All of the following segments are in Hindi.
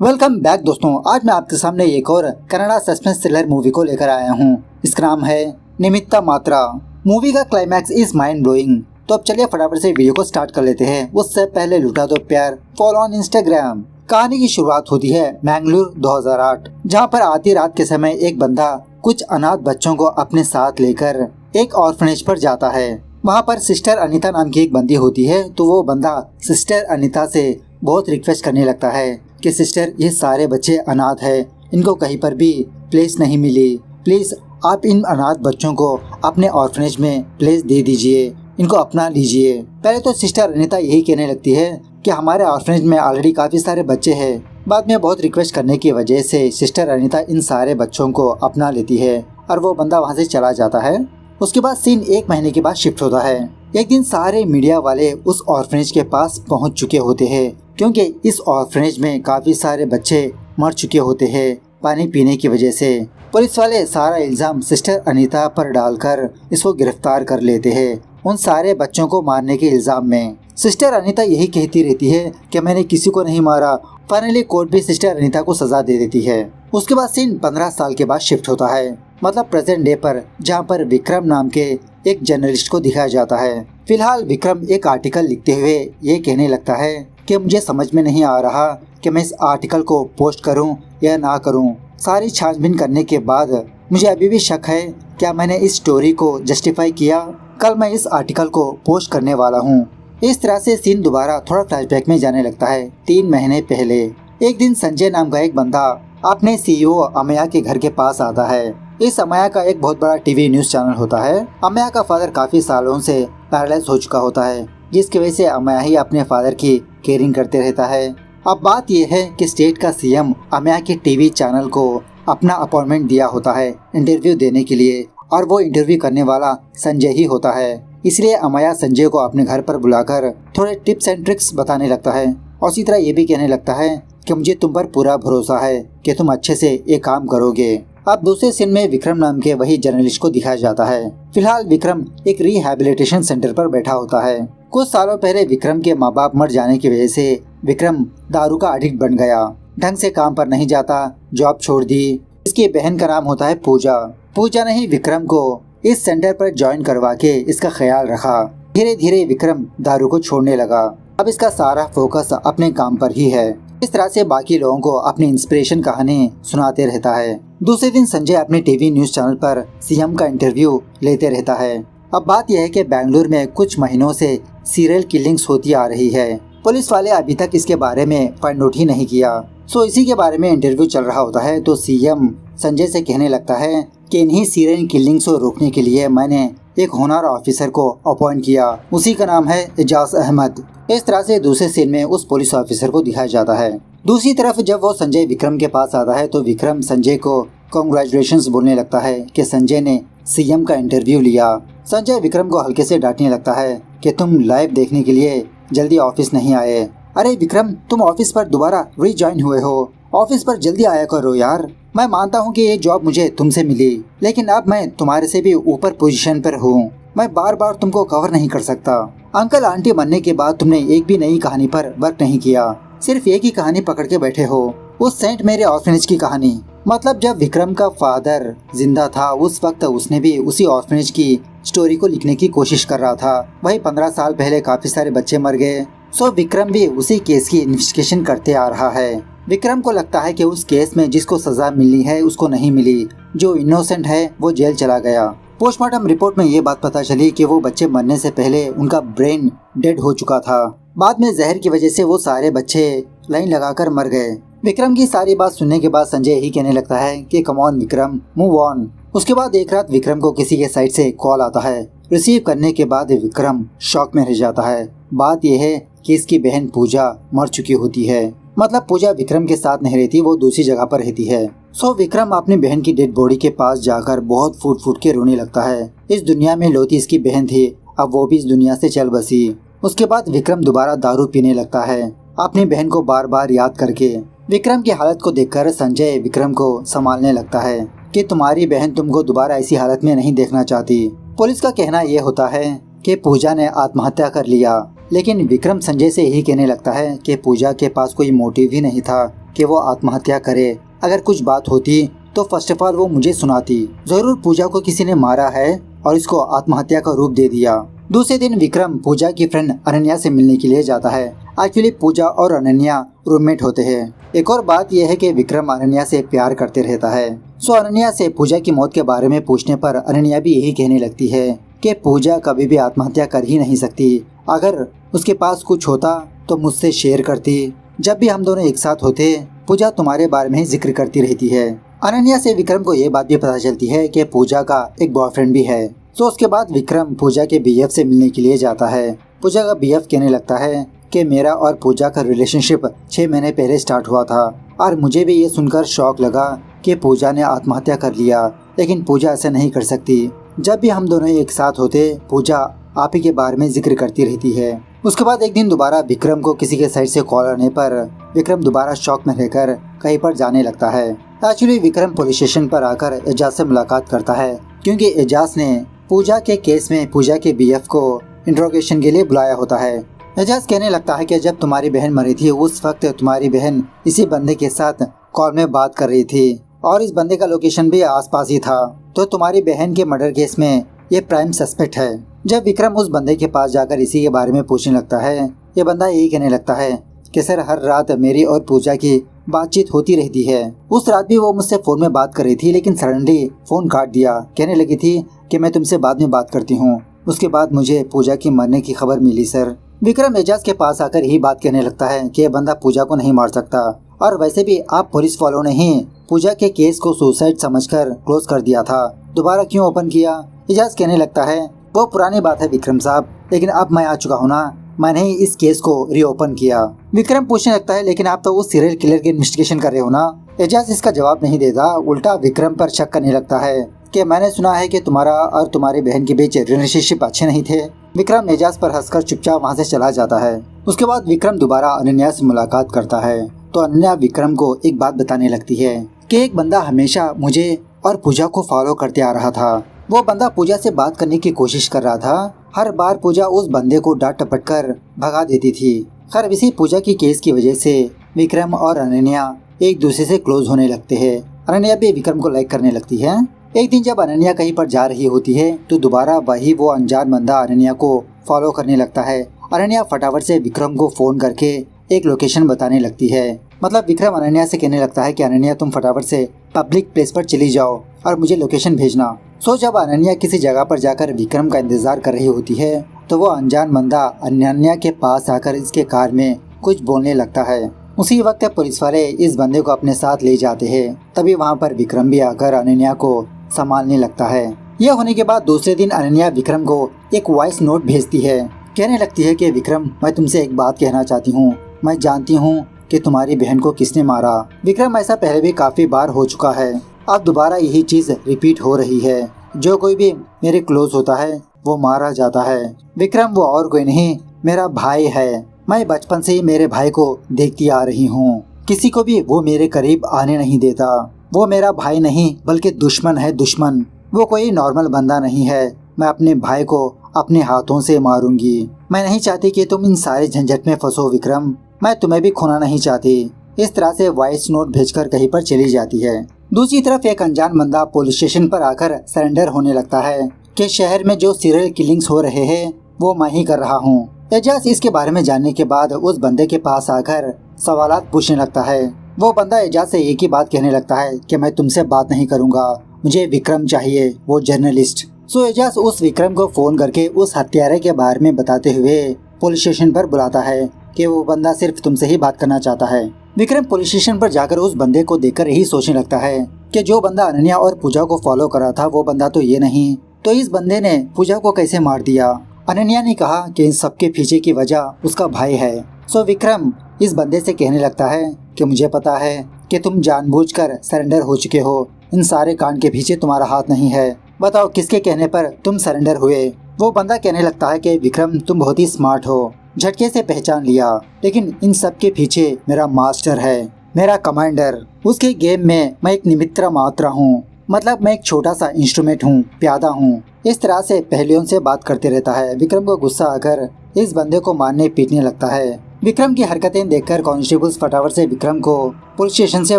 वेलकम बैक दोस्तों। आज मैं आपके सामने एक और कन्नड़ा सस्पेंस थ्रिलर मूवी को लेकर आया हूँ। इसका नाम है निमित्ता मात्रा। मूवी का क्लाइमैक्स इज माइंड ब्लोइंग। तो अब चलिए फटाफट से वीडियो को स्टार्ट कर लेते हैं। उससे पहले लुटा दो प्यार, फॉलो ऑन इंस्टाग्राम। कहानी की शुरुआत होती है मैंगलोर 2008, जहाँ पर आधी रात के समय एक बंदा कुछ अनाथ बच्चों को अपने साथ लेकर एक ऑर्फनेज पर जाता है। वहाँ पर सिस्टर अनीता नाम की एक बंदी होती है। तो वो बंदा सिस्टर अनीता से बहुत रिक्वेस्ट करने लगता है कि सिस्टर, ये सारे बच्चे अनाथ हैं, इनको कहीं पर भी प्लेस नहीं मिली, प्लीज आप इन अनाथ बच्चों को अपने ऑर्फनेज में प्लेस दे दीजिए, इनको अपना लीजिए। पहले तो सिस्टर अनीता यही कहने लगती है कि हमारे ऑर्फनेज में ऑलरेडी काफी सारे बच्चे हैं। बाद में बहुत रिक्वेस्ट करने की वजह से सिस्टर अनीता इन सारे बच्चों को अपना लेती है और वो बंदा वहाँ से चला जाता है। उसके बाद सीन 1 महीने के बाद शिफ्ट होता है। एक दिन सारे मीडिया वाले उस ऑर्फनेज के पास पहुंच चुके होते हैं, क्योंकि इस ऑर्फनेज में काफी सारे बच्चे मर चुके होते हैं पानी पीने की वजह से। पुलिस वाले सारा इल्जाम सिस्टर अनीता पर डालकर इसको गिरफ्तार कर लेते हैं, उन सारे बच्चों को मारने के इल्जाम में। सिस्टर अनीता यही कहती रहती है कि मैंने किसी को नहीं मारा। फाइनली कोर्ट भी सिस्टर अनीता को सजा दे देती है। उसके बाद सीन 15 साल के बाद शिफ्ट होता है, मतलब प्रेजेंट डे पर, जहाँ पर विक्रम नाम के एक जर्नलिस्ट को दिखाया जाता है। फिलहाल विक्रम एक आर्टिकल लिखते हुए ये कहने लगता है कि मुझे समझ में नहीं आ रहा कि मैं इस आर्टिकल को पोस्ट करूं या ना करूं। सारी छानबीन करने के बाद मुझे अभी भी शक है क्या मैंने इस स्टोरी को जस्टिफाई किया। कल मैं इस आर्टिकल को पोस्ट करने वाला हूं। इस तरह से सीन दोबारा थोड़ा फ्लैशबैक में जाने लगता है। 3 महीने पहले एक दिन संजय नाम का एक बंदा अपने सीईओ अमया के घर के पास आता है। इस अमया का एक बहुत बड़ा टीवी न्यूज चैनल होता है। अमया का फादर काफी सालों से पैरालाइज हो चुका होता है, जिसकी वजह से अमया ही अपने फादर की केयरिंग करते रहता है। अब बात यह है कि स्टेट का सीएम अमया के टीवी चैनल को अपना अपॉइंटमेंट दिया होता है इंटरव्यू देने के लिए, और वो इंटरव्यू करने वाला संजय ही होता है। इसलिए अमया संजय को अपने घर पर बुलाकर थोड़े टिप्स एंड ट्रिक्स बताने लगता है, और इसी तरह ये भी कहने लगता है कि मुझे तुम पर पूरा भरोसा है कि तुम अच्छे से ये काम करोगे। अब दूसरे सीन में विक्रम नाम के वही जर्नलिस्ट को दिखाया जाता है। फिलहाल विक्रम एक रिहैबिलिटेशन सेंटर पर बैठा होता है। कुछ सालों पहले विक्रम के माँ बाप मर जाने की वजह से विक्रम दारू का एडिक्ट बन गया, ढंग से काम पर नहीं जाता, जॉब छोड़ दी। इसकी बहन का नाम होता है पूजा। पूजा ने ही विक्रम को इस सेंटर पर ज्वाइन करवा के इसका ख्याल रखा। धीरे धीरे विक्रम दारू को छोड़ने लगा। अब इसका सारा फोकस अपने काम पर ही है। इस तरह से बाकी लोगों को अपनी इंस्पिरेशन कहानी सुनाते रहता है। दूसरे दिन संजय अपने टीवी न्यूज चैनल पर सीएम का इंटरव्यू लेते रहता है। अब बात यह है कि बेंगलुरु में कुछ महीनों से सीरियल किलिंग्स होती आ रही है। पुलिस वाले अभी तक इसके बारे में फाइंड आउट ही नहीं किया। सो इसी के बारे में इंटरव्यू चल रहा होता है। तो सीएम संजय से कहने लगता है कि इन्हीं सीरियल किलिंग्स को रोकने के लिए मैंने एक होनहार ऑफिसर को अपॉइंट किया, उसी का नाम है एजाज अहमद। इस तरह से दूसरे सीन में उस पुलिस ऑफिसर को दिखाया जाता है। दूसरी तरफ जब वो संजय विक्रम के पास आता है तो विक्रम संजय को कांग्रेचुलेशंस बोलने लगता है कि संजय ने सीएम का इंटरव्यू लिया। संजय विक्रम को हल्के से डांटने लगता है कि तुम लाइव देखने के लिए जल्दी ऑफिस नहीं आए। अरे विक्रम, तुम ऑफिस पर दोबारा रिज्वाइन हुए हो, ऑफिस पर जल्दी आया करो यार। मैं मानता हूँ कि ये जॉब मुझे तुमसे मिली, लेकिन अब मैं तुम्हारे से भी ऊपर पोजीशन पर हूँ। मैं बार बार तुमको कवर नहीं कर सकता। अंकल आंटी बनने के बाद तुमने एक भी नई कहानी पर वर्क नहीं किया, सिर्फ एक ही कहानी पकड़ के बैठे हो, उस सेंट मेरे ऑर्फनेज की कहानी। मतलब जब विक्रम का फादर जिंदा था उस वक्त उसने भी उसी ऑर्फनेज की स्टोरी को लिखने की कोशिश कर रहा था। वही 15 साल पहले काफी सारे बच्चे मर गए। सो विक्रम भी उसी केस की इन्वेस्टिगेशन करते आ रहा है। विक्रम को लगता है कि उस केस में जिसको सजा मिलनी है उसको नहीं मिली, जो इनोसेंट है वो जेल चला गया। पोस्टमार्टम रिपोर्ट में ये बात पता चली कि वो बच्चे मरने से पहले उनका ब्रेन डेड हो चुका था। बाद में जहर की वजह से वो सारे बच्चे लाइन लगाकर मर गए। विक्रम की सारी बात सुनने के बाद संजय ही कहने लगता है कि come on Vikram, move on. उसके बाद एक रात विक्रम को किसी के साइड से कॉल आता है। रिसीव करने के बाद विक्रम शॉक में रह जाता है। बात यह है कि इसकी बहन पूजा मर चुकी होती है। मतलब पूजा विक्रम के साथ नहीं रहती, वो दूसरी जगह पर रहती है। सो विक्रम अपनी बहन की डेड बॉडी के पास जाकर बहुत फूट फूट के रोने लगता है। इस दुनिया में लौती इसकी बहन थी, अब वो भी इस दुनिया से चल बसी। उसके बाद विक्रम दोबारा दारू पीने लगता है, अपनी बहन को बार बार याद करके। विक्रम की हालत को देखकर संजय विक्रम को संभालने लगता है कि तुम्हारी बहन तुमको दोबारा ऐसी हालत में नहीं देखना चाहती। पुलिस का कहना यह होता है कि पूजा ने आत्महत्या कर लिया। लेकिन विक्रम संजय से यही कहने लगता है कि पूजा के पास कोई मोटिव ही नहीं था कि वो आत्महत्या करे। अगर कुछ बात होती तो फर्स्ट ऑफ ऑल वो मुझे सुनाती। जरूर पूजा को किसी ने मारा है और इसको आत्महत्या का रूप दे दिया। दूसरे दिन विक्रम पूजा की फ्रेंड अनन्या से मिलने के लिए जाता है। एक्चुअली पूजा और अनन्या रूममेट होते हैं। एक और बात यह है कि विक्रम अनन्या से प्यार करते रहता है। सो अनन्या से पूजा की मौत के बारे में पूछने पर अनन्या भी यही कहने लगती है कि पूजा कभी भी आत्महत्या कर ही नहीं सकती। अगर उसके पास कुछ होता तो मुझसे शेयर करती। जब भी हम दोनों एक साथ होते पूजा तुम्हारे बारे में ही जिक्र करती रहती है। अनन्या से विक्रम को ये बात भी पता चलती है कि पूजा का एक बॉयफ्रेंड भी है। तो उसके बाद विक्रम पूजा के बीएफ से मिलने के लिए जाता है। पूजा का बीएफ कहने लगता है कि मेरा और पूजा का रिलेशनशिप 6 महीने पहले स्टार्ट हुआ था और मुझे भी ये सुनकर शौक लगा कि पूजा ने आत्महत्या कर लिया, लेकिन पूजा ऐसा नहीं कर सकती। जब भी हम दोनों एक साथ होते पूजा आप ही के बारे में जिक्र करती रहती है। उसके बाद एक दिन दोबारा विक्रम को किसी के साइड से कॉल आने पर विक्रम दोबारा शॉक में रहकर कहीं पर जाने लगता है। एक्चुअली विक्रम पुलिस स्टेशन पर आकर एजाज से मुलाकात करता है क्योंकि एजाज ने पूजा के केस में पूजा के बीएफ को इंट्रोगेशन के लिए बुलाया होता है। एजाज कहने लगता है कि जब तुम्हारी बहन मरी थी उस वक्त तुम्हारी बहन इसी बंदे के साथ कॉल में बात कर रही थी और इस बंदे का लोकेशन भी आसपास ही था, तो तुम्हारी बहन के मर्डर केस में ये प्राइम सस्पेक्ट है। जब विक्रम उस बंदे के पास जाकर इसी के बारे में पूछने लगता है, ये बंदा यही कहने लगता है कि सर हर रात मेरी और पूजा की बातचीत होती रहती है। उस रात भी वो मुझसे फोन में बात कर रही थी, लेकिन सडनली फोन काट दिया। कहने लगी थी कि मैं तुमसे बाद में बात करती हूँ। उसके बाद मुझे पूजा की मरने की खबर मिली सर। विक्रम एजाज के पास आकर यही बात कहने लगता है कि ये बंदा पूजा को नहीं मार सकता और वैसे भी आप पुलिस वालों ने ही पूजा के केस को सुसाइड समझकर क्लोज कर दिया था, दोबारा क्यों ओपन किया। एजाज कहने लगता है वो पुरानी बात है विक्रम साहब, लेकिन अब मैं आ चुका हूँ ना, मैंने ही इस केस को रीओपन किया। विक्रम पूछने लगता है लेकिन आप तो उस सीरियल किलर की इन्वेस्टिगेशन कर रहे हो ना। एजाज इसका जवाब नहीं देता, उल्टा विक्रम पर शक करने लगता है कि मैंने सुना है कि तुम्हारा और तुम्हारी बहन के बीच रिलेशनशिप अच्छे नहीं थे। विक्रम एजाज पर हंसकर चुपचाप वहाँ से चला जाता है। उसके बाद विक्रम दोबारा अनन्या से मुलाकात करता है तो अनन्या विक्रम को एक बात बताने लगती है कि एक बंदा हमेशा मुझे और पूजा को फॉलो करते आ रहा था। वो बंदा पूजा से बात करने की कोशिश कर रहा था। हर बार पूजा उस बंदे को डांट टपट कर भगा देती थी। खैर इसी पूजा की केस की वजह से विक्रम और अनन्या एक दूसरे से क्लोज होने लगते हैं। अनन्या भी विक्रम को लाइक करने लगती है। एक दिन जब अनन्या कहीं पर जा रही होती है तो दोबारा वही वो अनजान बंदा अनन्या को फॉलो करने लगता है। अनन्या फटाफट से विक्रम को फोन करके एक लोकेशन बताने लगती है। मतलब विक्रम अनन्या से कहने लगता है कि अनन्या तुम फटाफट से पब्लिक प्लेस पर चली जाओ और मुझे लोकेशन भेजना। सो जब अनन्या किसी जगह पर जाकर विक्रम का इंतजार कर रही होती है तो वो अनजान बंदा अनन्या के पास आकर इसके कार में कुछ बोलने लगता है। उसी वक्त पुलिस वाले इस बंदे को अपने साथ ले जाते हैं। तभी वहाँ पर विक्रम भी आकर अनन्या को संभालने लगता है। यह होने के बाद दूसरे दिन अनन्या विक्रम को एक वॉइस नोट भेजती है। कहने लगती है कि विक्रम मैं तुमसे एक बात कहना चाहती हूँ। मैं जानती हूँ कि तुम्हारी बहन को किसने मारा। विक्रम ऐसा पहले भी काफी बार हो चुका है, अब दोबारा यही चीज रिपीट हो रही है। जो कोई भी मेरे क्लोज होता है वो मारा जाता है। विक्रम वो और कोई नहीं मेरा भाई है। मैं बचपन से ही मेरे भाई को देखती आ रही हूँ। किसी को भी वो मेरे करीब आने नहीं देता। वो मेरा भाई नहीं बल्कि दुश्मन है, दुश्मन। वो कोई नॉर्मल बंदा नहीं है। मैं अपने भाई को अपने हाथों से मारूंगी। मैं नहीं चाहती कि तुम इन सारे झंझट में फंसो विक्रम। मैं तुम्हें भी खोना नहीं चाहती। इस तरह से वॉइस नोट भेजकर कहीं पर चली जाती है। दूसरी तरफ एक अनजान बंदा पुलिस स्टेशन पर आकर सरेंडर होने लगता है कि शहर में जो सीरियल किलिंग्स हो रहे हैं वो मैं ही कर रहा हूँ। एजाज इसके बारे में जानने के बाद उस बंदे के पास आकर सवालात पूछने लगता है। वो बंदा एजाज से एक ही बात कहने लगता है कि मैं तुमसे बात नहीं करूँगा, मुझे विक्रम चाहिए, वो जर्नलिस्ट। सो एजाज उस विक्रम को फोन करके उस हत्यारे के बारे में बताते हुए पुलिस स्टेशन पर बुलाता है कि वो बंदा सिर्फ तुमसे ही बात करना चाहता है। विक्रम पुलिस स्टेशन पर जाकर उस बंदे को देखकर यही सोचने लगता है कि जो बंदा अनन्या और पूजा को फॉलो कर रहा था वो बंदा तो ये नहीं, तो इस बंदे ने पूजा को कैसे मार दिया। अनन्या ने कहा कि इन सबके पीछे की वजह उसका भाई है। सो विक्रम इस बंदे से कहने लगता है कि मुझे पता है कि तुम जानबूझकर सरेंडर हो चुके हो। इन सारे कांड के पीछे तुम्हारा हाथ नहीं है। बताओ किसके कहने पर तुम सरेंडर हुए। वो बंदा कहने लगता है कि विक्रम तुम बहुत ही स्मार्ट हो, झटके से पहचान लिया, लेकिन इन सब के पीछे मेरा मास्टर है, मेरा कमांडर। उसके गेम में मैं एक निमित्त मात्र हूँ। मतलब मैं एक छोटा सा इंस्ट्रूमेंट हूँ, प्यादा हूँ। इस तरह से पहेलियों से बात करते रहता है। विक्रम को गुस्सा आकर इस बंदे को मारने पीटने लगता है। विक्रम की हरकतें देखकर कांस्टेबल्स फटाफट से विक्रम को पुलिस स्टेशन से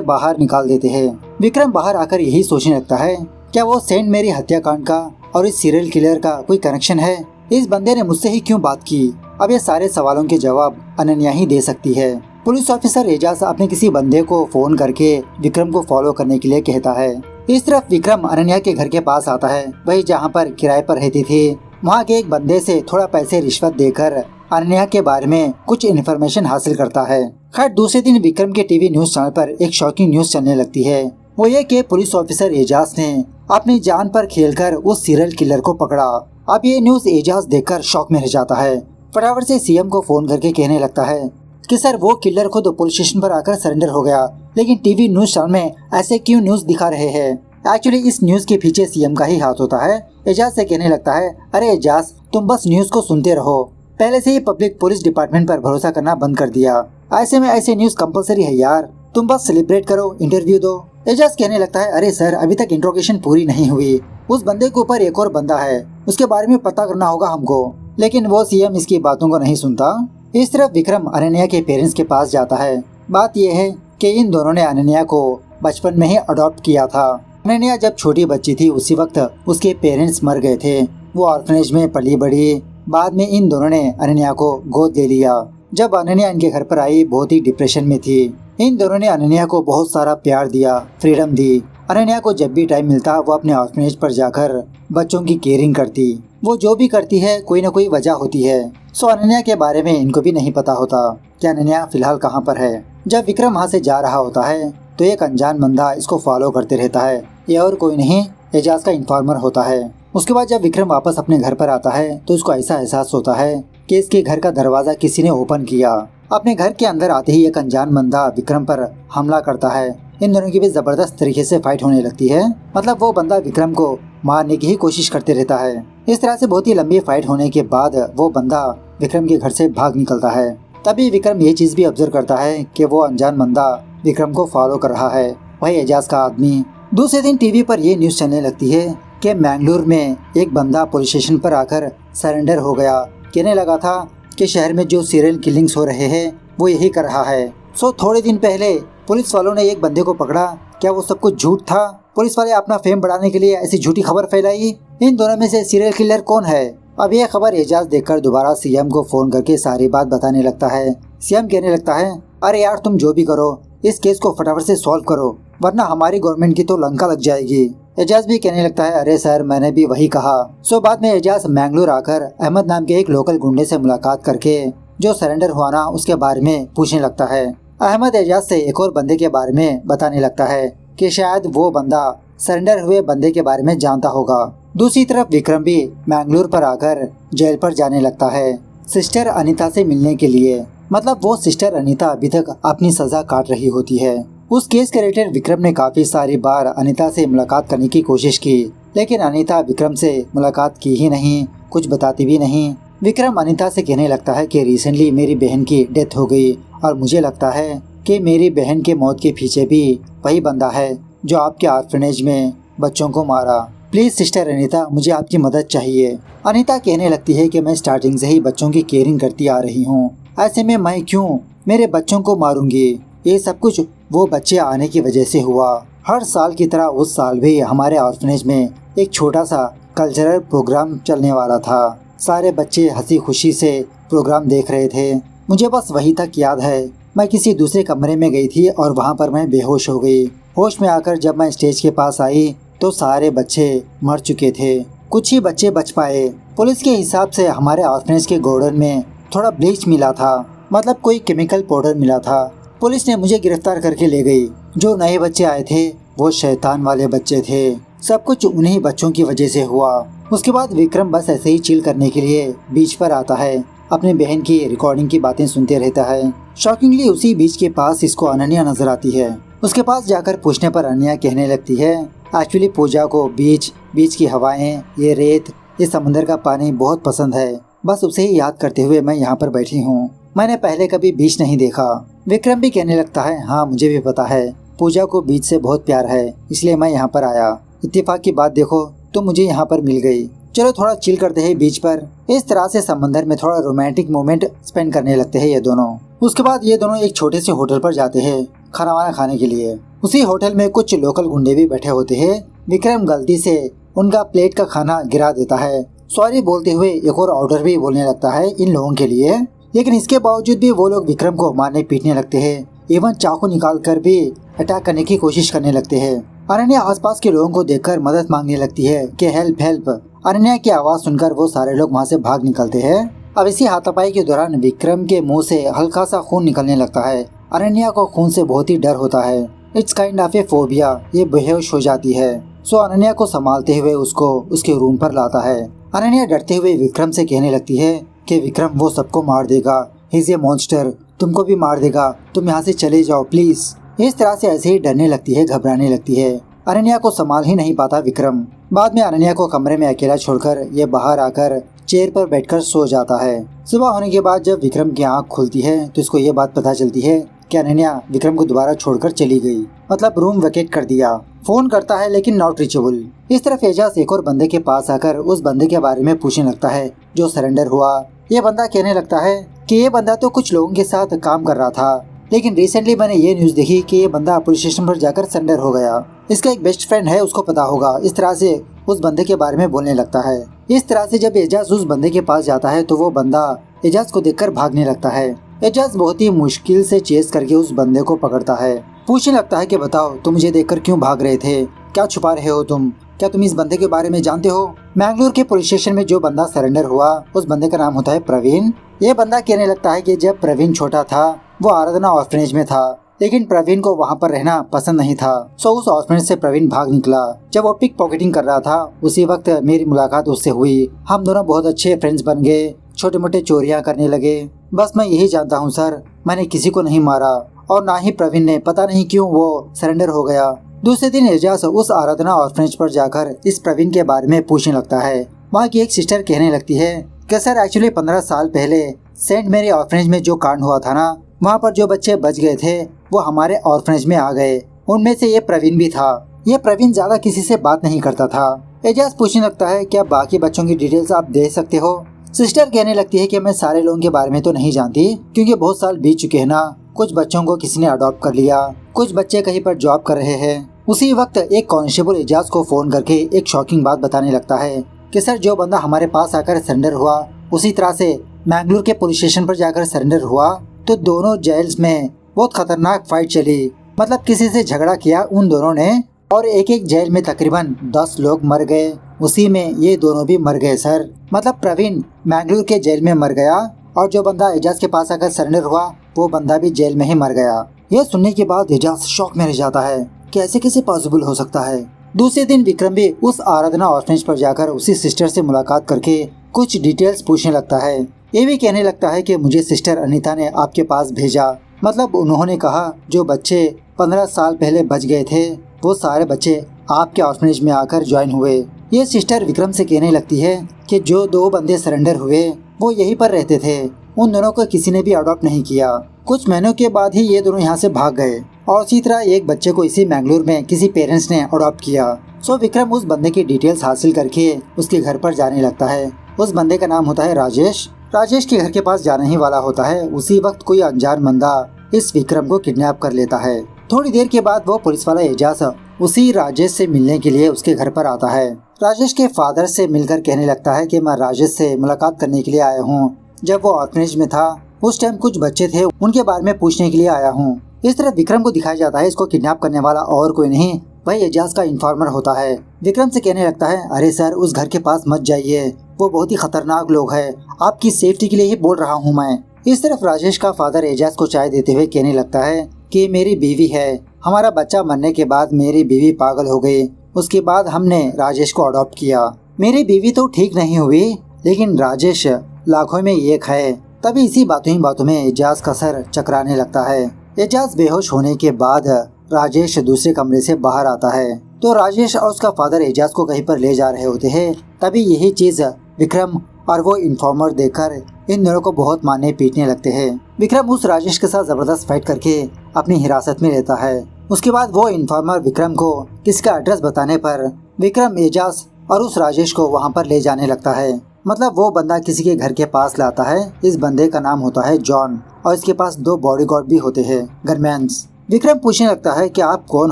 बाहर निकाल देते हैं। विक्रम बाहर आकर यही सोचने लगता है, क्या वो सेंट मेरी हत्याकांड का और इस सीरियल किलर का कोई कनेक्शन है? इस बंदे ने मुझसे ही क्यों बात की? अब ये सारे सवालों के जवाब अनन्या ही दे सकती है। पुलिस ऑफिसर एजाज अपने किसी बंदे को फोन करके विक्रम को फॉलो करने के लिए कहता है। इस तरफ विक्रम अनन्या के घर के पास आता है, वही जहाँ पर किराए पर रहती थी। वहाँ के एक बंदे से थोड़ा पैसे रिश्वत देकर अनन्या के बारे में कुछ इन्फॉर्मेशन हासिल करता है। खैर दूसरे दिन विक्रम के टीवी न्यूज चैनल पर एक शॉकिंग न्यूज चलने लगती है। वो ये कि पुलिस ऑफिसर एजाज ने अपनी जान पर खेलकर उस सीरियल किलर को पकड़ा। अब ये न्यूज एजाज देखकर शॉक में रह जाता है। फटाफट से सीएम को फोन करके कहने लगता है कि सर वो किलर खुद पुलिस स्टेशन पर आकर सरेंडर हो गया, लेकिन टीवी न्यूज चैनल में ऐसे क्यों न्यूज दिखा रहे हैं? एक्चुअली इस न्यूज के पीछे सीएम का ही हाथ होता है। एजाज से कहने लगता है, अरे एजाज तुम बस न्यूज को सुनते रहो, पहले से ही पब्लिक पुलिस डिपार्टमेंट पर भरोसा करना बंद कर दिया। ऐसे में ऐसे न्यूज कंपलसरी है यार, तुम बस सेलिब्रेट करो, इंटरव्यू दो। एजाज कहने लगता है, अरे सर अभी तक इंट्रोगेशन पूरी नहीं हुई, उस बंदे के ऊपर एक और बंदा है, उसके बारे में पता करना होगा हमको। लेकिन वो सीएम इसकी बातों को नहीं सुनता। इस तरफ विक्रम अनन्या के पेरेंट्स के पास जाता है। बात यह है कि इन दोनों ने अनन्या को बचपन में ही अडॉप्ट किया था। अनन्या जब छोटी बच्ची थी उसी वक्त उसके पेरेंट्स मर गए थे। वो ऑर्फनेज में पली बढ़ी। बाद में इन दोनों ने अनन्या को गोद ले लिया। जब अनन्या इनके घर पर आई बहुत ही डिप्रेशन में थी। इन दोनों ने अनन्या को बहुत सारा प्यार दिया, फ्रीडम दी। अनन्या को जब भी टाइम मिलता वो अपने ऑर्फनेज पर जाकर बच्चों की केयरिंग करती। वो जो भी करती है कोई न कोई वजह होती है। सो अनन्या के बारे में इनको भी नहीं पता होता कि अनन्या फिलहाल कहाँ पर है। जब विक्रम वहाँ से जा रहा होता है तो एक अनजान बंदा इसको फॉलो करते रहता है। ये और कोई नहीं, एजाज का इन्फॉर्मर होता है। उसके बाद जब विक्रम वापस अपने घर पर आता है तो उसको ऐसा एहसास होता है कि इसके घर का दरवाजा किसी ने ओपन किया। अपने घर के अंदर आते ही एक अनजान बंदा विक्रम पर हमला करता है। इन दोनों की भी जबरदस्त तरीके से फाइट होने लगती है। मतलब वो बंदा विक्रम को मारने की ही कोशिश करते रहता है। इस तरह से बहुत ही लंबी फाइट होने के बाद वो बंदा विक्रम के घर से भाग निकलता है। तभी विक्रम ये चीज भी ऑब्जर्व करता है कि वो अनजान बंदा विक्रम को फॉलो कर रहा है, वही एजाज का आदमी। दूसरे दिन टीवी पर ये न्यूज चलने लगती है कि मैंगलोर में एक बंदा पुलिस स्टेशन पर आकर सरेंडर हो गया। कहने लगा था कि शहर में जो सीरियल किलिंग्स हो रहे हैं वो यही कर रहा है। सो थोड़े दिन पहले पुलिस वालों ने एक बंदे को पकड़ा। क्या वो सब कुछ झूठ था? पुलिस वाले अपना फेम बढ़ाने के लिए ऐसी झूठी खबर फैलाई। इन दोनों में से सीरियल किलर कौन है? अब ये खबर एजाज देखकर दोबारा सीएम को फोन करके सारी बात बताने लगता है। सीएम कहने लगता है, अरे यार तुम जो भी करो इस केस को फटाफट से सॉल्व करो, वरना हमारी गवर्नमेंट की तो लंका लग जाएगी। एजाज भी कहने लगता है, अरे सर मैंने भी वही कहा। सो बाद में एजाज मैंगलोर आकर अहमद नाम के एक लोकल गुंडे से मुलाकात करके जो सरेंडर हुआ ना उसके बारे में पूछने लगता है। अहमद एजाज से एक और बंदे के बारे में बताने लगता है कि शायद वो बंदा सरेंडर हुए बंदे के बारे में जानता होगा। दूसरी तरफ विक्रम भी मैंगलोर पर आकर जेल पर जाने लगता है सिस्टर अनीता से मिलने के लिए। मतलब वो सिस्टर अनीता अभी तक अपनी सजा काट रही होती है। उस केस के रिलेटेड विक्रम ने काफी सारी बार अनीता से मुलाकात करने की कोशिश की, लेकिन अनीता विक्रम से मुलाकात की ही नहीं, कुछ बताती भी नहीं। विक्रम अनीता से कहने लगता है कि रिसेंटली मेरी बहन की डेथ हो गई और मुझे लगता है कि मेरी बहन के मौत के पीछे भी वही बंदा है जो आपके ऑर्फनेज में बच्चों को मारा। प्लीज सिस्टर अनीता मुझे आपकी मदद चाहिए। अनीता कहने लगती है कि मैं स्टार्टिंग से ही बच्चों की केयरिंग करती आ रही हूँ, ऐसे में मैं क्यों मेरे बच्चों को मारूंगी? ये सब कुछ वो बच्चे आने की वजह से हुआ। हर साल की तरह उस साल भी हमारे ऑर्फनेज में एक छोटा सा कल्चरल प्रोग्राम चलने वाला था। सारे बच्चे हंसी खुशी से प्रोग्राम देख रहे थे। मुझे बस वही तक याद है, मैं किसी दूसरे कमरे में गई थी और वहाँ पर मैं बेहोश हो गई। होश में आकर जब मैं स्टेज के पास आई तो सारे बच्चे मर चुके थे, कुछ ही बच्चे बच पाए। पुलिस के हिसाब से हमारे ऑर्फनेज के गोडाउन में थोड़ा ब्लीच मिला था, मतलब कोई केमिकल पाउडर मिला था। पुलिस ने मुझे गिरफ्तार करके ले गई। जो नए बच्चे आए थे वो शैतान वाले बच्चे थे। सब कुछ उन्हीं बच्चों की वजह से हुआ। उसके बाद विक्रम बस ऐसे ही चिल करने के लिए बीच पर आता है, अपने बहन की रिकॉर्डिंग की बातें सुनते रहता है। शॉकिंगली उसी बीच के पास इसको अनन्या नजर आती है। उसके पास जाकर पूछने पर अनन्या कहने लगती है, एक्चुअली पूजा को बीच की हवाएं, ये रेत, ये समंदर का पानी बहुत पसंद है। बस उसे ही याद करते हुए मैं यहाँ पर बैठी हूँ। मैंने पहले कभी बीच नहीं देखा। विक्रम भी कहने लगता है, हाँ मुझे भी पता है, पूजा को बीच से बहुत प्यार है, इसलिए मैं यहाँ पर आया। इत्तेफाक की बात देखो, तुम मुझे यहाँ पर मिल गई, चलो थोड़ा चिल करते हैं बीच पर। इस तरह से समंदर में थोड़ा रोमांटिक मोमेंट स्पेंड करने लगते हैं ये दोनों। उसके बाद ये दोनों एक छोटे से होटल पर जाते हैं खाना वाना खाने के लिए। उसी होटल में कुछ लोकल गुंडे भी बैठे होते हैं। विक्रम गलती से उनका प्लेट का खाना गिरा देता है। सॉरी बोलते हुए एक और ऑर्डर भी बोलने लगता है इन लोगों के लिए, लेकिन इसके बावजूद भी वो लोग विक्रम को मारने पीटने लगते हैं। इवन चाकू निकाल कर भी अटैक करने की कोशिश करने लगते हैं। अनन्या आसपास के लोगों को देखकर मदद मांगने लगती है कि हेल्प हेल्प। अनन्या की आवाज सुनकर वो सारे लोग वहाँ से भाग निकलते हैं। अब इसी हाथापाई के दौरान विक्रम के मुंह से हल्का सा खून निकलने लगता है। अनन्या को खून से बहुत ही डर होता है। It's kind of A phobia. ये बेहोश हो जाती है। सो अनन्या को संभालते हुए उसको उसके रूम पर लाता है। अनन्या डरते हुए विक्रम से कहने लगती है कि विक्रम वो सबको मार देगा, ही इज ए मॉन्स्टर, तुमको भी मार देगा, तुम यहाँ से चले जाओ प्लीज। इस तरह से ऐसे ही डरने लगती है, घबराने लगती है। अनन्या को संभाल ही नहीं पाता विक्रम। बाद में अनन्या को कमरे में अकेला छोड़कर ये बाहर आकर चेयर पर बैठकर सो जाता है। सुबह होने के बाद जब विक्रम की आंख खुलती है तो इसको ये बात पता चलती है कि अनन्या विक्रम को दोबारा छोड़कर चली गई, मतलब रूम वेकेट कर दिया। फोन करता है लेकिन नॉट रीचेबल। इस तरफ एजाज एक और बंदे के पास आकर उस बंदे के बारे में पूछने लगता है जो सरेंडर हुआ। ये बंदा कहने लगता है कि ये बंदा तो कुछ लोगों के साथ काम कर रहा था, लेकिन रिसेंटली मैंने ये न्यूज देखी कि ये बंदा पुलिस स्टेशन पर जाकर सरेंडर हो गया। इसका एक बेस्ट फ्रेंड है, उसको पता होगा। इस तरह से उस बंदे के बारे में बोलने लगता है। इस तरह से जब एजाज उस बंदे के पास जाता है तो वो बंदा एजाज को देखकर भागने लगता है। एजाज बहुत ही मुश्किल से चेस करके उस बंदे को पकड़ता है। पूछने लगता है कि बताओ तुम मुझे देखकर क्यों भाग रहे थे, क्या छुपा रहे हो तुम, क्या तुम इस बंदे के बारे में जानते हो? मैंगलोर के पुलिस स्टेशन में जो बंदा सरेंडर हुआ उस बंदे का नाम होता है प्रवीण। ये बंदा कहने लगता है कि जब प्रवीण छोटा था वो आराधना ऑर्फनेज में था, लेकिन प्रवीण को वहाँ पर रहना पसंद नहीं था। सो उस ऑर्फनेज से प्रवीण भाग निकला। जब वो पिक पॉकेटिंग कर रहा था उसी वक्त मेरी मुलाकात उससे हुई। हम दोनों बहुत अच्छे फ्रेंड्स बन गए, छोटे मोटे चोरियां करने लगे। बस मैं यही जानता हूँ सर, मैंने किसी को नहीं मारा और ना ही प्रवीण ने, पता नहीं क्यों वो सरेंडर हो गया। दूसरे दिन एजाज उस आराधना ऑर्फनेज पर जाकर इस प्रवीण के बारे में पूछने लगता है। वहाँ की एक सिस्टर कहने लगती है कि सर एक्चुअली 15 साल पहले सेंट मेरी ऑर्फनेज में जो कांड हुआ था ना, वहाँ पर जो बच्चे बच गए थे वो हमारे ऑर्फनेज में आ गए। उनमें से ये प्रवीण भी था। ये प्रवीण ज्यादा किसी से बात नहीं करता था। एजाज पूछने लगता है क्या बाकी बच्चों की डिटेल्स आप दे सकते हो? सिस्टर कहने लगती है कि मैं सारे लोगों के बारे में तो नहीं जानती, क्योंकि बहुत साल बीत चुके हैं ना। कुछ बच्चों को किसी ने अडॉप्ट कर लिया, कुछ बच्चे कहीं पर जॉब कर रहे हैं। उसी वक्त एक कांस्टेबल एजाज को फोन करके एक शॉकिंग बात बताने लगता है कि सर जो बंदा हमारे पास आकर सरेंडर हुआ उसी तरह से मैंगलोर के पुलिस स्टेशन पर जाकर सरेंडर हुआ। तो दोनों जेल्स में बहुत खतरनाक फाइट चली, मतलब किसी से झगड़ा किया उन दोनों ने और एक एक जेल में तकरीबन 10 लोग मर गए। उसी में ये दोनों भी मर गए सर, मतलब प्रवीण मैंगलोर के जेल में मर गया और जो बंदा एजाज के पास आकर सरेंडर हुआ वो बंदा भी जेल में ही मर गया। यह सुनने के बाद एजाज शॉक में रह जाता है कि ऐसे कैसे पॉसिबल हो सकता है। दूसरे दिन विक्रम भी उस आराधना ऑर्फनेज पर जाकर उसी सिस्टर से मुलाकात करके कुछ डिटेल्स पूछने लगता है। ये भी कहने लगता है कि मुझे सिस्टर अनीता ने आपके पास भेजा, मतलब उन्होंने कहा जो बच्चे 15 साल पहले बच गए थे वो सारे बच्चे आपके ऑर्फनेज में आकर ज्वाइन हुए। ये सिस्टर विक्रम से कहने लगती है कि जो 2 बंदे सरेंडर हुए वो यहीं पर रहते थे, उन दोनों को किसी ने भी अडॉप्ट नहीं किया। कुछ महीनों के बाद ही ये दोनों यहाँ से भाग गए और इसी तरह एक बच्चे को इसी मैंगलोर में किसी पेरेंट्स ने अडॉप्ट किया। सो विक्रम उस बंदे की डिटेल्स हासिल करके उसके घर पर जाने लगता है। उस बंदे का नाम होता है राजेश। राजेश के घर के पास जाने ही वाला होता है, उसी वक्त कोई अनजान बंदा इस विक्रम को किडनैप कर लेता है। थोड़ी देर के बाद वो पुलिस वाला एजाज उसी राजेश से मिलने के लिए उसके घर पर आता है। राजेश के फादर से मिलकर कहने लगता है कि मैं राजेश से मुलाकात करने के लिए आया हूँ। जब वो ऑर्फनेज में था उस टाइम कुछ बच्चे थे, उनके बारे में पूछने के लिए आया हूँ। इस तरह विक्रम को दिखाया जाता है इसको किडनैप करने वाला और कोई नहीं, वही एजाज का इन्फॉर्मर होता है। विक्रम से कहने लगता है अरे सर उस घर के पास मत जाइए, वो बहुत ही खतरनाक लोग हैं, आपकी सेफ्टी के लिए ही बोल रहा हूँ मैं। इस तरफ राजेश का फादर एजाज को चाय देते हुए कहने लगता है कि मेरी बीवी है, हमारा बच्चा मरने के बाद मेरी बीवी पागल हो गई, उसके बाद हमने राजेश को अडॉप्ट किया। मेरी बीवी तो ठीक नहीं हुई लेकिन राजेश लाखों में एक है। तभी इसी बातों में एजाज का सर चकराने लगता है। एजाज बेहोश होने के बाद राजेश दूसरे कमरे से बाहर आता है तो राजेश और उसका फादर एजाज को कहीं पर ले जा रहे होते हैं। तभी यही चीज विक्रम और वो इन्फॉर्मर देखकर इन दोनों को बहुत मारने पीटने लगते हैं। विक्रम उस राजेश के साथ जबरदस्त फाइट करके अपनी हिरासत में लेता है। उसके बाद वो इन्फॉर्मर विक्रम को किसका एड्रेस बताने पर विक्रम एजाज और उस राजेश को वहाँ पर ले जाने लगता है। मतलब वो बंदा किसी के घर के पास लाता है। इस बंदे का नाम होता है जॉन और इसके पास 2 बॉडीगार्ड भी होते हैं, गनमैन्स। विक्रम पूछने लगता है कि आप कौन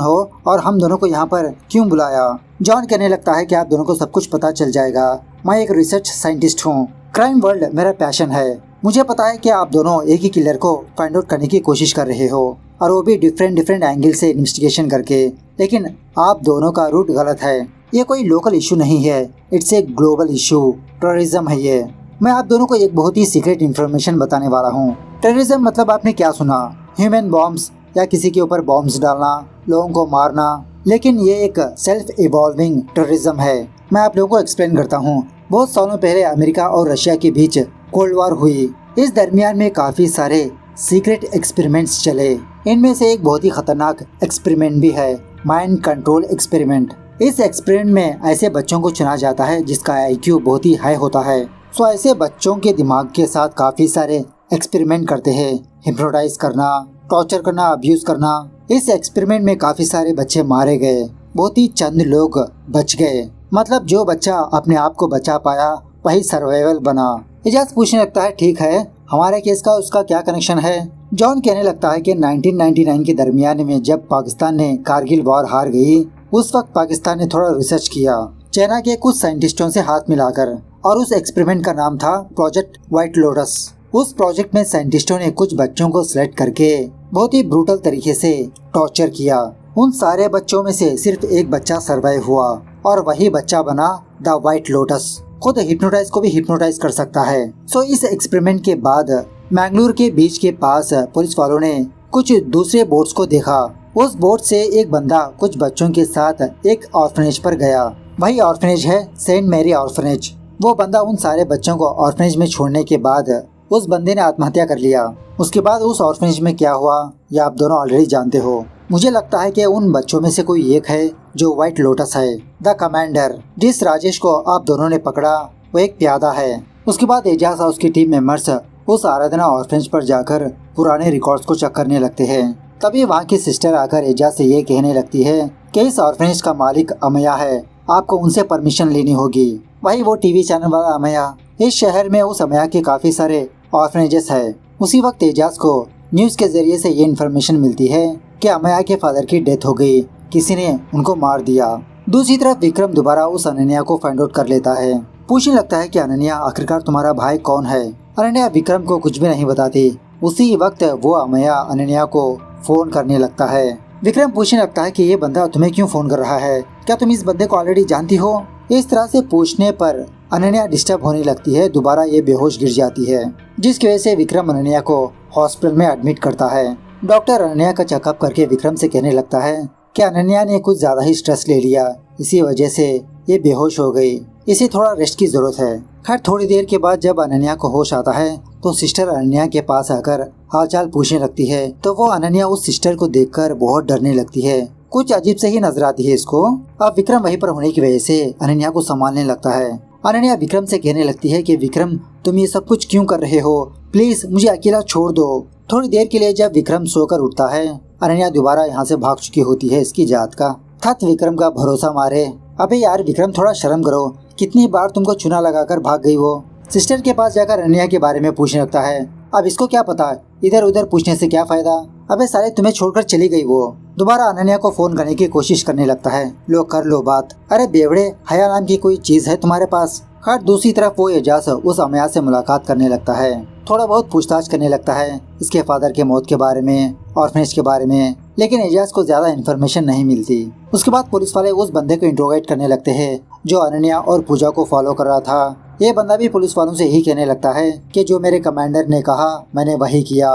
हो और हम दोनों को यहाँ पर क्यों बुलाया। जॉन कहने लगता है कि आप दोनों को सब कुछ पता चल जाएगा। मैं एक रिसर्च साइंटिस्ट हूँ। क्राइम वर्ल्ड मेरा पैशन है। मुझे पता है कि आप दोनों एक ही किलर को फाइंड आउट करने की कोशिश कर रहे हो और वो भी डिफरेंट एंगल से इन्वेस्टिगेशन करके। लेकिन आप दोनों का रूट गलत है। ये कोई लोकल इशू नहीं है, it's a global issue. Terrorism है ये। मैं आप दोनों को एक बहुत ही सीक्रेट इन्फॉर्मेशन बताने वाला हूँ। टेररिज्म मतलब आपने क्या सुना, ह्यूमन बॉम्ब्स या किसी के ऊपर बॉम्ब्स डालना, लोगों को मारना। लेकिन ये एक सेल्फ इवॉल्विंग टेररिज्म है। मैं आप लोगों को एक्सप्लेन करता हूँ। बहुत सालों पहले अमेरिका और रशिया के बीच कोल्ड वॉर हुई। इस दरमियान में काफी सारे सीक्रेट एक्सपेरिमेंट्स चले। इनमें से एक बहुत ही खतरनाक एक्सपेरिमेंट भी है, माइंड कंट्रोल एक्सपेरिमेंट। इस एक्सपेरिमेंट में ऐसे बच्चों को चुना जाता है जिसका IQ बहुत ही हाई होता है। सो ऐसे बच्चों के दिमाग के साथ काफी सारे एक्सपेरिमेंट करते हैं, हिप्नोटाइज करना, टॉर्चर करना, अब्यूज करना। इस एक्सपेरिमेंट में काफी सारे बच्चे मारे गए, बहुत ही चंद लोग बच गए। मतलब जो बच्चा अपने आप को बचा पाया वही सर्वाइवल बना। एजाज पूछने लगता है, ठीक है, हमारे केस का उसका क्या कनेक्शन है। जॉन कहने लगता है कि 1999 के दरमियान में जब पाकिस्तान ने कारगिल वॉर हार गई, उस वक्त पाकिस्तान ने थोड़ा रिसर्च किया चाइना के कुछ साइंटिस्टों से हाथ मिलाकर, और उस एक्सपेरिमेंट का नाम था प्रोजेक्ट व्हाइट लोटस। उस प्रोजेक्ट में साइंटिस्टों ने कुछ बच्चों को सिलेक्ट करके बहुत ही ब्रूटल तरीके से टॉर्चर किया। उन सारे बच्चों में से सिर्फ एक बच्चा सर्वाइव हुआ और वही बच्चा बना द व्हाइट लोटस। खुद हिप्नोटाइज को भी हिप्नोटाइज कर सकता है। सो इस एक्सपेरिमेंट के बाद मैंगलोर के बीच के पास पुलिस वालों ने कुछ दूसरे बोट्स को देखा। उस बोट से एक बंदा कुछ बच्चों के साथ एक ऑर्फनेज पर गया। वही ऑर्फनेज है सेंट मैरी ऑर्फनेज। वो बंदा उन सारे बच्चों को ऑर्फनेज में छोड़ने के बाद उस बंदे ने आत्महत्या कर लिया। उसके बाद उस ऑर्फनेज में क्या हुआ ये आप दोनों ऑलरेडी जानते हो। मुझे लगता है कि उन बच्चों में से कोई एक है जो व्हाइट लोटस है। द कमांडर जिस राजेश को आप दोनों ने पकड़ा वो एक प्यादा है। उसके बाद एजाज और उसकी टीम मेंबर्स उस आराधना ऑर्फनेज पर जाकर पुराने रिकॉर्ड्स को चेक करने लगते हैं। तभी वहाँ की सिस्टर आकर एजाज से ये कहने लगती है कि इस ऑर्फनेज का मालिक अमया है, आपको उनसे परमिशन लेनी होगी। वही वो टीवी चैनल वाला अमया। इस शहर में उस अमया के काफी सारे ऑर्फनेजेस है। उसी वक्त एजाज को न्यूज के जरिए से ये इन्फॉर्मेशन मिलती है कि अमया के फादर की डेथ हो गई, किसी ने उनको मार दिया। दूसरी तरफ विक्रम दोबारा उस अनन्या को फाइंड आउट कर लेता है। पूछने लगता है कि अनन्या आखिरकार तुम्हारा भाई कौन है। अनन्या विक्रम को कुछ भी नहीं बताती। उसी वक्त वो अमया अनन्या को फोन करने लगता है। विक्रम पूछने लगता है कि ये बंदा तुम्हें क्यों फोन कर रहा है, क्या तुम इस बंदे को ऑलरेडी जानती हो। इस तरह से पूछने पर अनन्या डिस्टर्ब होने लगती है, दोबारा ये बेहोश गिर जाती है, जिसकी वजह से विक्रम अनन्या को हॉस्पिटल में एडमिट करता है। डॉक्टर अनन्या का चेकअप करके विक्रम से कहने लगता है कि अनन्या ने कुछ ज्यादा ही स्ट्रेस ले लिया, इसी वजह से ये बेहोश हो गई, इसे थोड़ा रेस्ट की जरूरत है। खैर थोड़ी देर के बाद जब अनन्या को होश आता है तो सिस्टर अनन्या के पास आकर हालचाल पूछने लगती है। तो वो अनन्या उस सिस्टर को देखकर बहुत डरने लगती है, कुछ अजीब से ही नजर आती है इसको। अब विक्रम वहीं पर होने की वजह से अनन्या को संभालने लगता है। अनन्या विक्रम से कहने लगती है कि विक्रम तुम ये सब कुछ क्यों कर रहे हो, प्लीज मुझे अकेला छोड़ दो। थोड़ी देर के लिए जब विक्रम सोकर उठता है अनन्या दोबारा यहाँ से भाग चुकी होती है इसकी जात का। थक विक्रम का भरोसा मारे, अबे यार विक्रम थोड़ा शर्म करो, कितनी बार तुमको चुना लगाकर भाग गई वो। सिस्टर के पास जाकर अनन्या के बारे में पूछने लगता है। अब इसको क्या पता, इधर उधर पूछने से क्या फायदा, अबे साले तुम्हें छोड़कर चली गई वो। दोबारा अनन्या को फोन करने की कोशिश करने लगता है, लो कर लो बात, अरे बेवड़े हया नाम की कोई चीज है तुम्हारे पास। खैर दूसरी तरफ वो एजाज उस अमया से मुलाकात करने लगता है, थोड़ा बहुत पूछताछ करने लगता है इसके फादर के मौत के बारे में, ऑर्फनेज के बारे में, लेकिन एजाज को ज्यादा इन्फॉर्मेशन नहीं मिलती। उसके बाद पुलिस वाले उस बंदे को इंट्रोगेट करने लगते हैं जो अनन्या और पूजा को फॉलो कर रहा था। ये बंदा भी पुलिस वालों से ही कहने लगता है कि जो मेरे कमांडर ने कहा मैंने वही किया।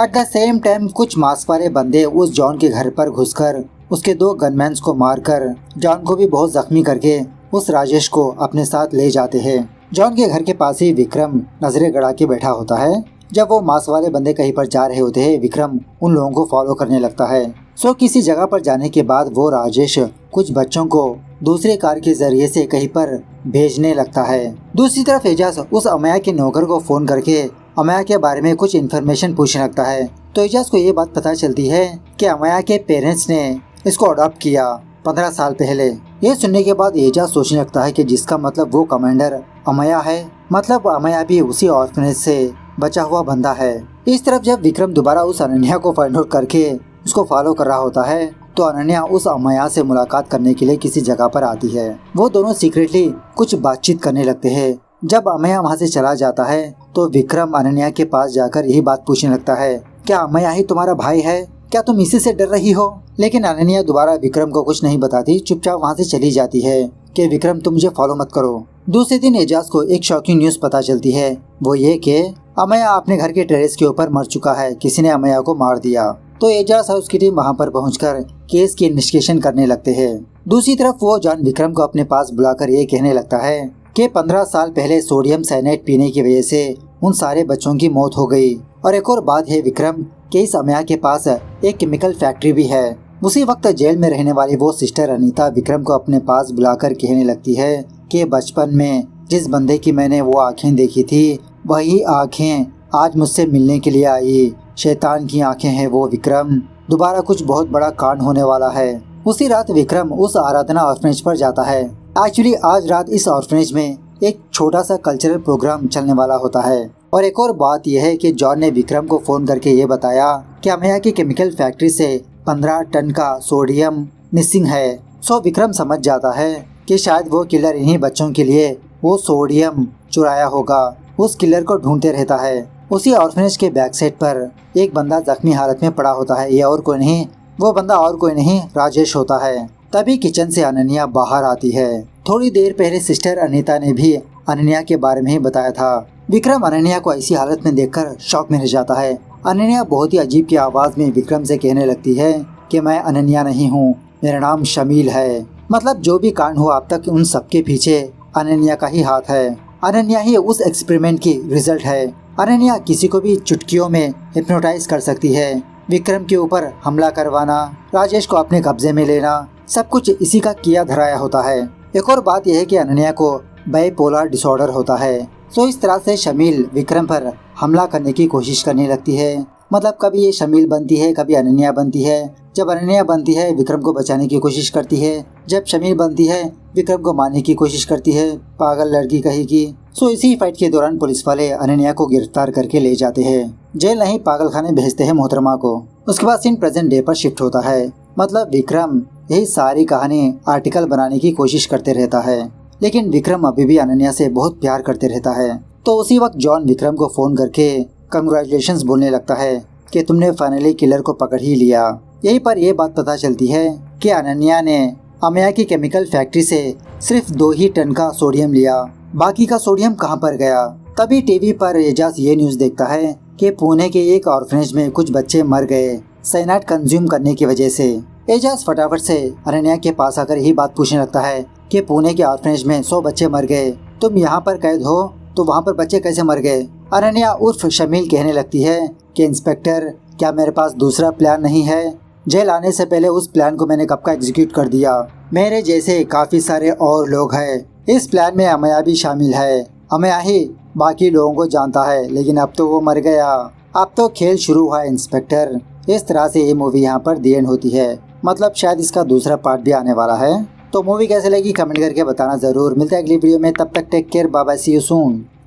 एट द सेम टाइम कुछ मांस वाले बंदे उस जॉन के घर पर घुसकर उसके 2 गनमैन्स को मारकर जॉन को भी बहुत जख्मी करके उस राजेश को अपने साथ ले जाते हैं। जॉन के घर के पास ही विक्रम नजरें गड़ा के बैठा होता है। जब वो मांस वाले बंदे कहीं पर जा रहे होते हैं विक्रम उन लोगों को फॉलो करने लगता है। सो किसी जगह पर जाने के बाद वो राजेश कुछ बच्चों को दूसरे कार के जरिए से कहीं पर भेजने लगता है। दूसरी तरफ एजाज उस अमया के नौकर को फोन करके अमया के बारे में कुछ इन्फॉर्मेशन पूछने लगता है। तो एजाज को ये बात पता चलती है कि अमया के पेरेंट्स ने इसको अडॉप्ट किया 15 साल पहले। ये सुनने के बाद एजाज सोचने लगता है कि जिसका मतलब वो कमांडर अमया है, मतलब अमया भी उसी ऑर्फनेज से बचा हुआ बंदा है। इस तरफ जब विक्रम दोबारा उस अनन्या को फाइंड आउट करके उसको फॉलो कर रहा होता है तो अनन्या उस अमया से मुलाकात करने के लिए किसी जगह पर आती है। वो दोनों सीक्रेटली कुछ बातचीत करने लगते हैं। जब अमया वहाँ से चला जाता है तो विक्रम अनन्या के पास जाकर यही बात पूछने लगता है, क्या अमया ही तुम्हारा भाई है? क्या तुम इसी से डर रही हो? लेकिन अनन्या दोबारा विक्रम को कुछ नहीं बताती, चुपचाप वहाँ से चली जाती है कि विक्रम तुम मुझे फॉलो मत करो। दूसरे दिन एजाज को एक शॉकिंग न्यूज पता चलती है, वो ये कि अमया अपने घर के टेरेस के ऊपर मर चुका है, किसी ने अमया को मार दिया। तो एजाज हाउस की टीम वहाँ पर पहुंचकर केस की इन्वेस्टिगेशन करने लगते हैं। दूसरी तरफ वो जॉन विक्रम को अपने पास बुलाकर ये कहने लगता है कि 15 साल पहले सोडियम साइनाइड पीने की वजह से उन सारे बच्चों की मौत हो गई। और एक और बात है विक्रम कि इस अमया के पास एक केमिकल फैक्ट्री भी है। उसी वक्त जेल में रहने वाली वो सिस्टर अनीता विक्रम को अपने पास बुलाकर कहने लगती है कि बचपन में जिस बंदे की मैंने वो आंखें देखी थी वही आंखें आज मुझसे मिलने के लिए आई। शैतान की आंखें हैं वो विक्रम, दोबारा कुछ बहुत बड़ा कांड होने वाला है। उसी रात विक्रम उस आराधना ऑर्फनेज पर जाता है। एक्चुअली आज रात इस ऑर्फनेज में एक छोटा सा कल्चरल प्रोग्राम चलने वाला होता है। और एक और बात यह है कि जॉन ने विक्रम को फोन करके ये बताया कि अमया की केमिकल फैक्ट्री से 15 टन का सोडियम मिसिंग है। सो विक्रम समझ जाता है कि शायद वो किलर इन्हीं बच्चों के लिए वो सोडियम चुराया होगा। उस किलर को ढूंढते रहता है। उसी ऑर्फनेज के बैक साइड पर एक बंदा जख्मी हालत में पड़ा होता है। ये और कोई नहीं, वो बंदा और कोई नहीं राजेश होता है। तभी किचन से अनन्या बाहर आती है। थोड़ी देर पहले सिस्टर अनीता ने भी अनन्या के बारे में ही बताया था। विक्रम अनन्या को ऐसी हालत में देखकर शॉक में रह जाता है। अनन्या बहुत ही अजीब की आवाज में विक्रम से कहने लगती है कि मैं अनन्या नहीं हूँ, मेरा नाम शमील है। मतलब जो भी कांड हुआ अब तक उन सबके पीछे अनन्या का ही हाथ है। अनन्या ही उस एक्सपेरिमेंट की रिजल्ट है। अनन्या किसी को भी चुटकियों में हिप्नोटाइज कर सकती है। विक्रम के ऊपर हमला करवाना, राजेश को अपने कब्जे में लेना, सब कुछ इसी का किया धराया होता है। एक और बात यह है कि अनन्या को बाइपोलर डिसऑर्डर होता है। तो इस तरह से शमील विक्रम पर हमला करने की कोशिश करने लगती है। मतलब कभी ये शमील बनती है, कभी अनन्या बनती है। जब अनन्या बनती है विक्रम को बचाने की कोशिश करती है, जब शमील बनती है विक्रम को मारने की कोशिश करती है, पागल लड़की कहेगी। सो इसी फाइट के दौरान पुलिस वाले अनन्या को गिरफ्तार करके ले जाते हैं। जेल नहीं पागल खाने भेजते हैं मोहतरमा को। उसके बाद सीन प्रेजेंट डे पर शिफ्ट होता है। मतलब विक्रम यही सारी कहानी आर्टिकल बनाने की कोशिश करते रहता है, लेकिन विक्रम अभी भी अनन्या से बहुत प्यार करते रहता है। तो उसी वक्त जॉन विक्रम को फोन करके कंग्रेचुलेशंस बोलने लगता है कि तुमने फाइनली किलर को पकड़ ही लिया। यहीं पर यह बात पता चलती है कि अनन्या ने अमया की केमिकल फैक्ट्री से सिर्फ 2 ही टन का सोडियम लिया, बाकी का सोडियम कहां पर गया। तभी टीवी पर एजाज ये न्यूज देखता है कि पुणे के एक ऑर्फनेज में कुछ बच्चे मर गए साइनाइड कंज्यूम करने की वजह से। एजाज फटाफट से अनन्या के पास आकर यही बात पूछने लगता है कि पुणे के ऑर्फनेज में 100 बच्चे मर गए, तुम यहाँ पर कैद हो तो वहाँ पर बच्चे कैसे मर गए। अनन्या उर्फ शमील कहने लगती है कि इंस्पेक्टर क्या मेरे पास दूसरा प्लान नहीं है? जेल आने से पहले उस प्लान को मैंने कब का एग्जीक्यूट कर दिया। मेरे जैसे काफी सारे और लोग हैं, इस प्लान में अमया भी शामिल है। अमया ही बाकी लोगों को जानता है, लेकिन अब तो वो मर गया। अब तो खेल शुरू हुआ इंस्पेक्टर। इस तरह से ये मूवी यहाँ पर दी एंड होती है। मतलब शायद इसका दूसरा पार्ट भी आने वाला है। तो मूवी कैसे लगी कमेंट करके बताना जरूर। मिलते हैं अगली वीडियो में, तब तक take care, bye bye, see you soon.